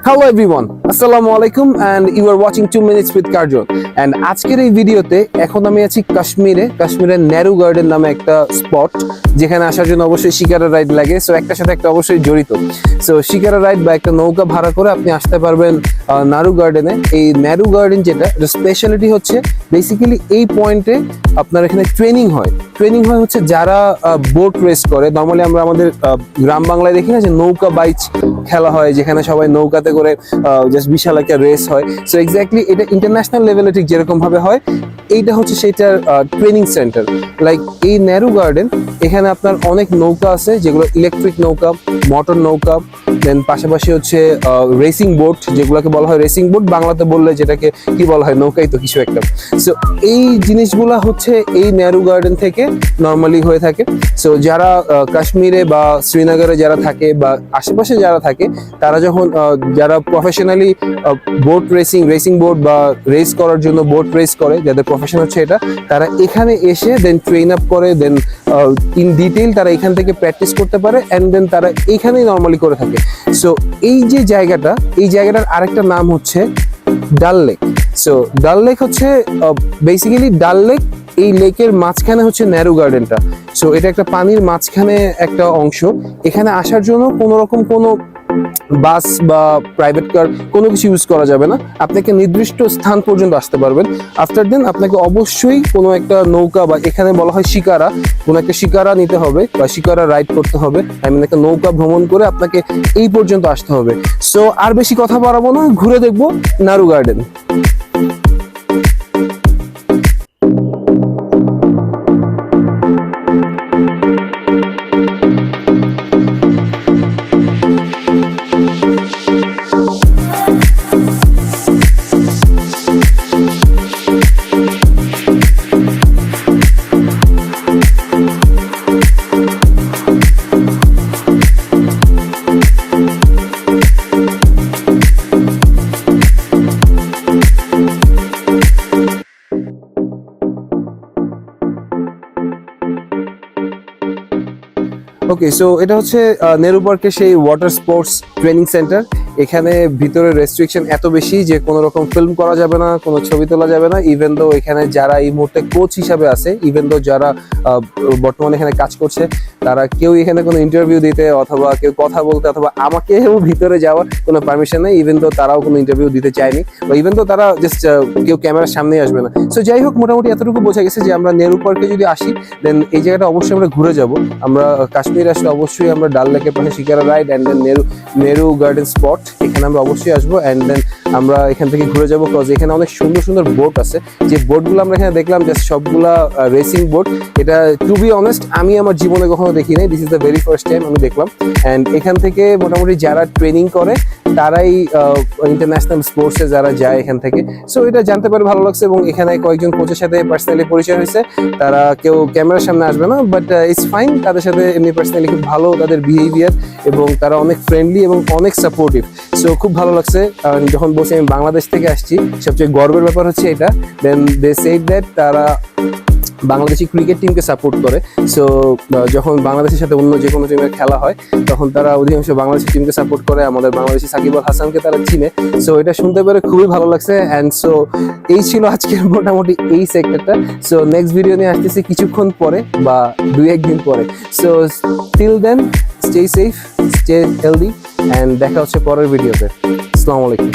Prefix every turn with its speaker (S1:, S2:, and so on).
S1: Hello everyone, Assalamu alaikum and you are watching 2 minutes with Karjon and আজকের এই ভিডিওতে এখন আমি আছি কাশ্মীরের নেরু গার্ডেন নামে একটা স্পট যেখানে আসার জন্য অবশ্যই শিকারা রাইড লাগে। সো একটার সাথে একটা অবশ্যই জড়িত। সো শিকারা রাইড বা একটা নৌকা ভাড়া করে আপনি আসতে পারবেন নারু গার্ডেনে। এই নেরু গার্ডেন যেটা স্পেশালিটি হচ্ছে বেসিক্যালি এই পয়েন্টে আপনার এখানে ট্রেনিং হয় হচ্ছে যারা বোট রেস করে। নর্মালি আমরা আমাদের গ্রাম বাংলায় দেখি না যে নৌকা বাইচ খেলা হয়, যেখানে সবাই নৌকাতে করে জাস্ট বিশাল একটা রেস হয়। সো এক্স্যাক্টলি এটা ইন্টারন্যাশনাল লেভেলে ঠিক যেরকম ভাবে হয়, এইটা হচ্ছে সেটার ট্রেনিং সেন্টার। লাইক এই নেরু গার্ডেন, এখানে আপনার অনেক নৌকা আছে যেগুলো ইলেকট্রিক নৌকা, মোটর নৌকা, দেন পাশাপাশি হচ্ছে রেসিং বোট, যেগুলোকে বলা হয় রেসিং বোট, বাংলাতে বললে যেটাকে কি বলা হয়, নৌকাই তো কিছু একটা। সো এই জিনিসগুলা হচ্ছে এই নেরু গার্ডেন থেকে নর্মালি হয়ে থাকে। সো যারা কাশ্মীরে বা শ্রীনগরে যারা থাকে বা আশেপাশে যারা থাকে, তারা যখন যারা প্রফেশনালি বোট রেসিং বোট বা রেস করার জন্য বোট রেস করে, যাদের প্রফেশন হচ্ছে এটা, তারা এখানে এসে দেন ট্রেন আপ করে, দেন ইন ডিটেইল তারা এখান থেকে প্র্যাকটিস করতে পারে অ্যান্ড দেন তারা এইখানেই নর্মালি করে থাকে। সো এই যে জায়গাটার আরেকটা নাম হচ্ছে ডাল লেক। সো ডাল লেক হচ্ছে বেসিক্যালি ডাল লেক, এই লেকের মাঝখানে হচ্ছে নেরু গার্ডেনটা। সো এটা একটা পানির মাঝখানে একটা অংশ। এখানে আসার জন্য কোনো বাস বা প্রাইভেট কার কোনো কিছু ইউজ করা যাবে না। আপনাকে নির্দিষ্ট স্থান পর্যন্ত আসতে পারবেন। আফটার দেন আপনাকে অবশ্যই কোনো একটা নৌকা বা এখানে বলা হয় শিকারা, কোনো একটা শিকারা নিতে হবে বা শিকারা রাইড করতে হবে। একটা নৌকা ভ্রমণ করে আপনাকে এই পর্যন্ত আসতে হবে। সো আর বেশি কথা বাড়াবো না, ঘুরে দেখবো নারু গার্ডেন। ওকে, সো এটা হচ্ছে নেহরু পার্কের সেই ওয়াটার স্পোর্টস ট্রেনিং সেন্টার। এখানে ভিতরে রেস্ট্রিকশন এত বেশি যে কোনো রকম ফিল্ম করা যাবে না, কোনো ছবি তোলা যাবে না। ইভেন দো এখানে যারা এই মুহূর্তে কোচ হিসাবে আছে, ইভেন দো যারা বর্তমানে এখানে কাজ করছে, তারা কেউ এখানে কোনো ইন্টারভিউ দিতে অথবা কেউ কথা বলতে অথবা আমাকেও ভিতরে যাওয়ার কোনো পারমিশন নেই। ইভেন দো তারাও কোনো ইন্টারভিউ দিতে চায়নি, বা ইভেন দো তারা জাস্ট কেউ ক্যামেরার সামনেই আসবে না। সো যাই হোক, মোটামুটি এতটুকু বোঝা গেছে যে আমরা নেহরু পার্কে যদি আসি, দেন এই জায়গাটা অবশ্যই আমরা ঘুরে যাব। আমরা কাশ্মীর আসলে অবশ্যই আমরা ডাল লেকের পাশে shikara ride and then Nehru garden spot, এখানে আমরা অবশ্যই আসবো অ্যান্ড দেন আমরা এখান থেকে ঘুরে যাবো। কজ এখানে অনেক সুন্দর সুন্দর বোট আছে, যে বোটগুলো আমরা এখানে দেখলাম জাস্ট সবগুলা রেসিং বোট। এটা টু বি অনেস্ট আমি আমার জীবনে কখনো দেখি নাই, this is the very first time আমি দেখলাম। অ্যান্ড এখান থেকে মোটামুটি যারা ট্রেনিং করে তারাই ইন্টারন্যাশনাল স্পোর্টসে যারা যায় এখান থেকে। সো এটা জানতে পারে ভালো লাগছে, এবং এখানে কয়েকজন কোচের সাথে পার্সোনালি পরিচয় হয়েছে। তারা কেউ ক্যামেরার সামনে আসবে না, বাট ইটস ফাইন। তাদের সাথে এমনি পার্সোনালি খুব ভালো তাদের বিহেভিয়ার, এবং তারা অনেক ফ্রেন্ডলি এবং অনেক সাপোর্টিভ। সো খুব ভালো লাগছে। যখন বলছি আমি বাংলাদেশ থেকে আসছি, সবচেয়ে গর্বের ব্যাপার হচ্ছে এটা। দেন দে সেড দ্যাট তারা বাংলাদেশি ক্রিকেট টিমকে সাপোর্ট করে। সো যখন বাংলাদেশের সাথে অন্য যে কোনো টিমের খেলা হয়, তখন তারা অধিকাংশ বাংলাদেশি টিমকে সাপোর্ট করে। আমাদের বাংলাদেশি সাকিব আল হাসানকে তারা চিনে। সো এটা শুনতে পেরে খুবই ভালো লাগছে। অ্যান্ড সো এই ছিল আজকের মোটামুটি এই সেক্টরটা। সো নেক্সট ভিডিও নিয়ে আসতেছি কিছুক্ষণ পরে বা 2-1 দিন পরে। So till then stay safe, stay healthy, and দেখা হচ্ছে পরের ভিডিওতে। আসসালামু আলাইকুম।